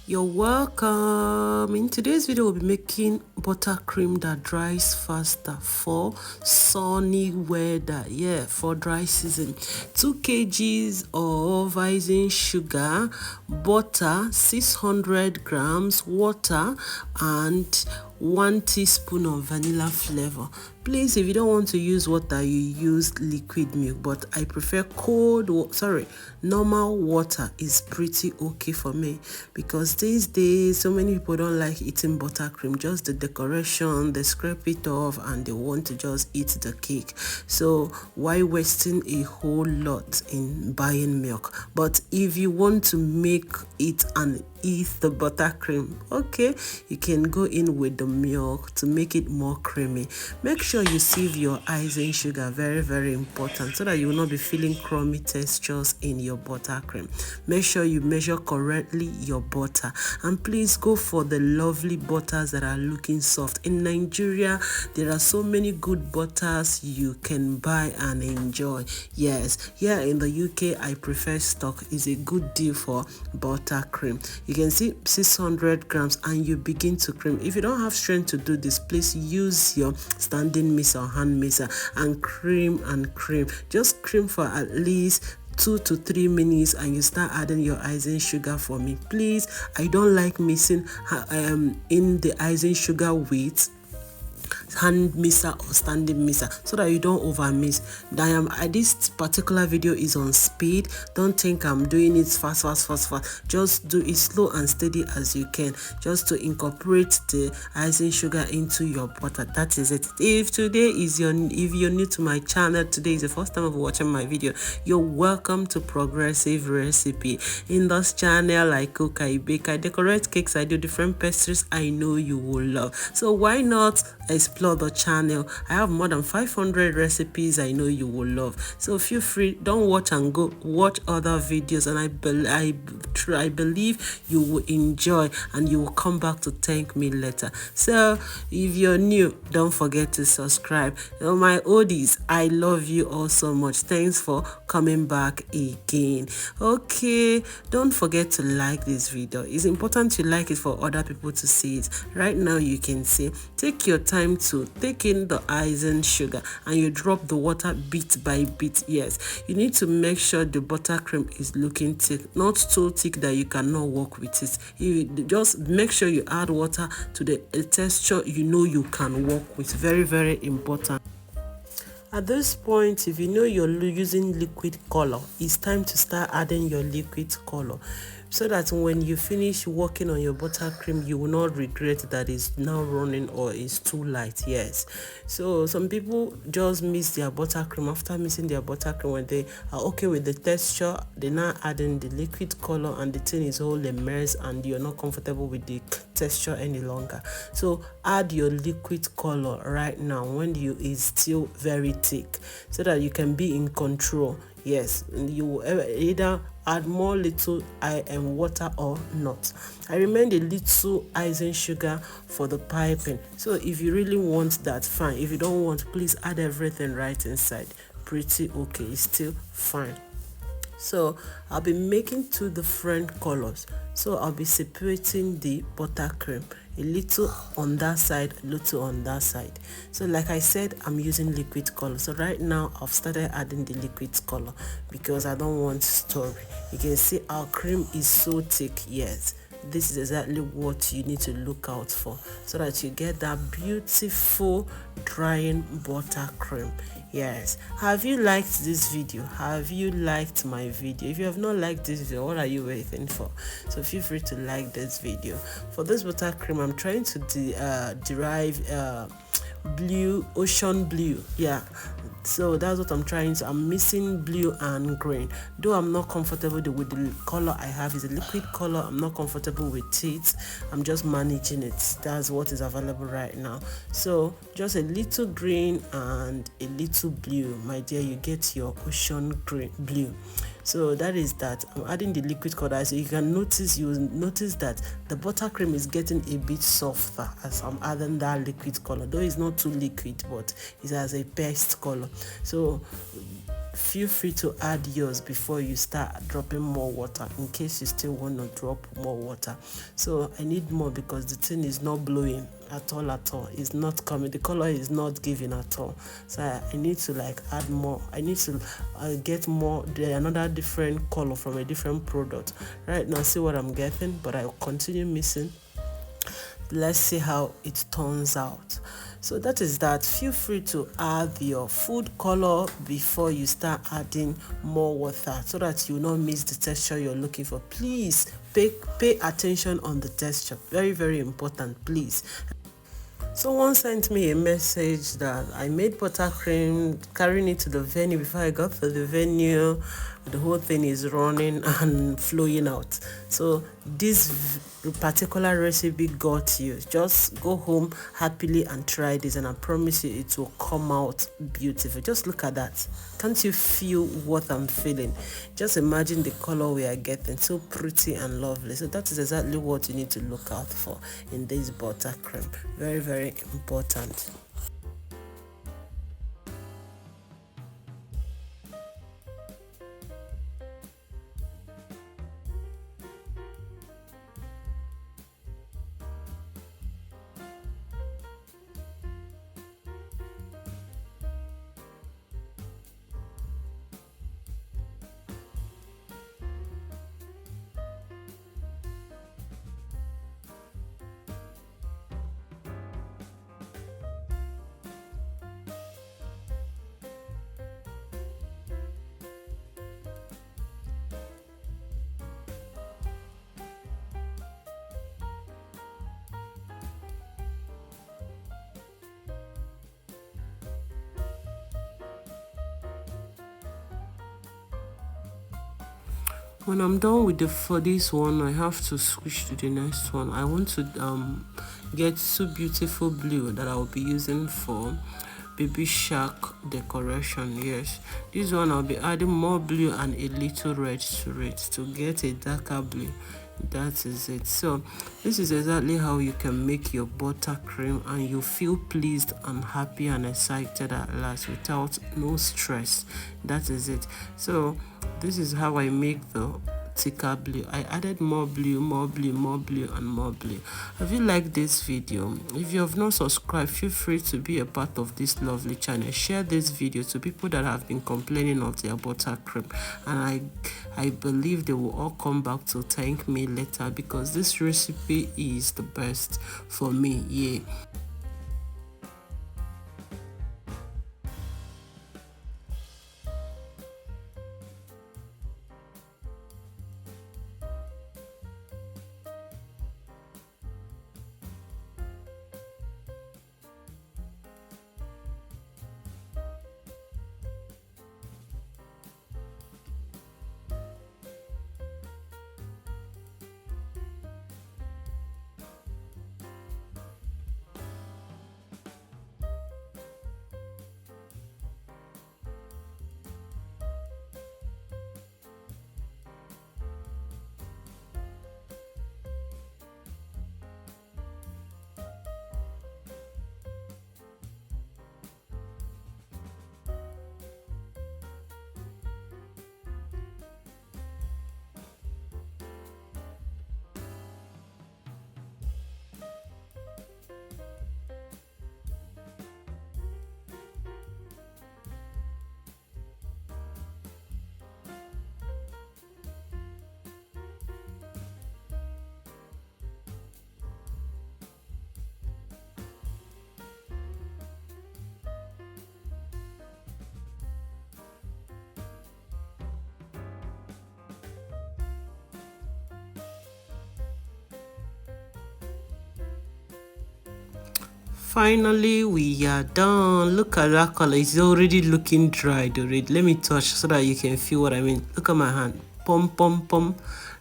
You're welcome. In today's video, we'll be making buttercream that dries faster for sunny weather. Yeah, for dry season. 2 kgs of icing sugar, butter, 600 grams, water, and 1 teaspoon of vanilla flavor. Please, if you don't want to use water, you use liquid milk, but I prefer normal water is pretty okay for me, because these days so many people don't like eating buttercream, just the decoration, they scrape it off and they want to just eat the cake. So why wasting a whole lot in buying milk? But if you want to make it and eat the buttercream, okay, you can go in with the milk to make it more creamy. Make sure you sieve your icing sugar, very important, so that you will not be feeling crummy textures in your buttercream. Make sure you measure correctly your butter, and please go for the lovely butters that are looking soft. In Nigeria, there are so many good butters you can buy and enjoy. Yes, here in the UK, I prefer stock. Is a good deal for buttercream. You can see 600 grams and you begin to cream. If you don't have strength to do this, please use your standing mixer or hand mixer and cream and cream. Just cream for at least 2 to 3 minutes and you start adding your icing sugar for me. Please, I don't like mixing in the icing sugar with hand mixer or standing mixer, so that you don't over mix. This particular video is on speed. Don't think I'm doing it fast. Just do it slow and steady as you can, just to incorporate the icing sugar into your butter. That is it. If you're new to my channel, today is the first time of watching my video, you're welcome to Progressive Recipe. In this channel, I cook, I bake, I decorate cakes, I do different pastries I know you will love. So why not explore the channel? I have more than 500 recipes I know you will love. So feel free, don't watch and go watch other videos, and I believe you will enjoy and you will come back to thank me later. So if you're new, don't forget to subscribe. My oldies, I love you all so much. Thanks for coming back again. Okay, don't forget to like this video. It's important to like it for other people to see it. Right now you can see, take your time to take in the icing sugar and you drop the water bit by bit. Yes, you need to make sure the buttercream is looking thick, not so thick that you cannot work with it. You just make sure you add water to the texture you know you can work with. Very important. At this point, if you know you're using liquid color, it's time to start adding your liquid color, so that when you finish working on your buttercream, you will not regret that it's now running or it's too light. Yes, so some people just miss their buttercream. After missing their buttercream, when they are okay with the texture, they're now adding the liquid color and the thing is all a mess and you're not comfortable with the texture any longer. So add your liquid color right now when you is still very thick, so that you can be in control. Yes, you will either add more little water or not. I recommend a little icing sugar for the piping. So if you really want that, fine. If you don't want, please add everything right inside. Pretty okay, it's still fine. So I'll be making 2 different colors. So I'll be separating the buttercream, a little on that side, a little on that side. So like I said, I'm using liquid color. So right now I've started adding the liquid color because I don't want story. You can see our cream is so thick. Yes, this is exactly what you need to look out for, so that you get that beautiful drying buttercream. Yes, have you liked this video? Have you liked my video? If you have not liked this video, what are you waiting for? So feel free to like this video. For this buttercream, I'm trying to derive ocean blue. Yeah, so that's what I'm trying to. I'm missing blue and green, though I'm not comfortable with the color I have. Is a liquid color. I'm not comfortable with it. I'm just managing it. That's what is available right now. So just a little green and a little blue, my dear, you get your ocean green blue. So that is that. I'm adding the liquid color, so you will notice that the buttercream is getting a bit softer as I'm adding that liquid color, though it's not too liquid, but it has a paste color. So feel free to add yours before you start dropping more water, in case you still want to drop more water. So I need more because the thing is not blowing at all. It's not coming, the color is not giving at all. So I need to like add more. I need to get more, another different color from a different product. Right now, see what I'm getting, but I'll continue mixing. Let's see how it turns out. So that is that. Feel free to add your food color before you start adding more water, so that you will not miss the texture you're looking for. Please pay attention on the texture, very important, please. Someone sent me a message that I made buttercream, carrying it to the venue. Before I got to the venue, the whole thing is running and flowing out. So this particular recipe got you. Just go home happily and try this, and I promise you it will come out beautiful. Just look at that. Can't you feel what I'm feeling? Just imagine the color we are getting, so pretty and lovely. So that is exactly what you need to look out for in this buttercream. Very important. When I'm done with for this one, I have to switch to the next one. I want to get two beautiful blue that I will be using for baby shark decoration. Yes, this one I'll be adding more blue and a little red to it to get a darker blue. That is it. So this is exactly how you can make your buttercream, and you feel pleased and happy and excited at last without no stress. That is it. So this is how I make the thicker blue. I added more blue, and more blue. Have you liked this video? If you have not subscribed, feel free to be a part of this lovely channel. Share this video to people that have been complaining of their buttercream, and I believe they will all come back to thank me later, because this recipe is the best for me. Yeah. Finally, we are done. Look at that color. It's already looking dried already. Let me touch so that you can feel what I mean. Look at my hand. Pom.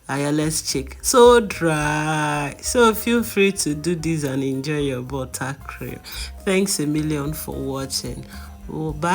Let's check. So dry. So feel free to do this and enjoy your buttercream. Thanks a million for watching. Oh, bye.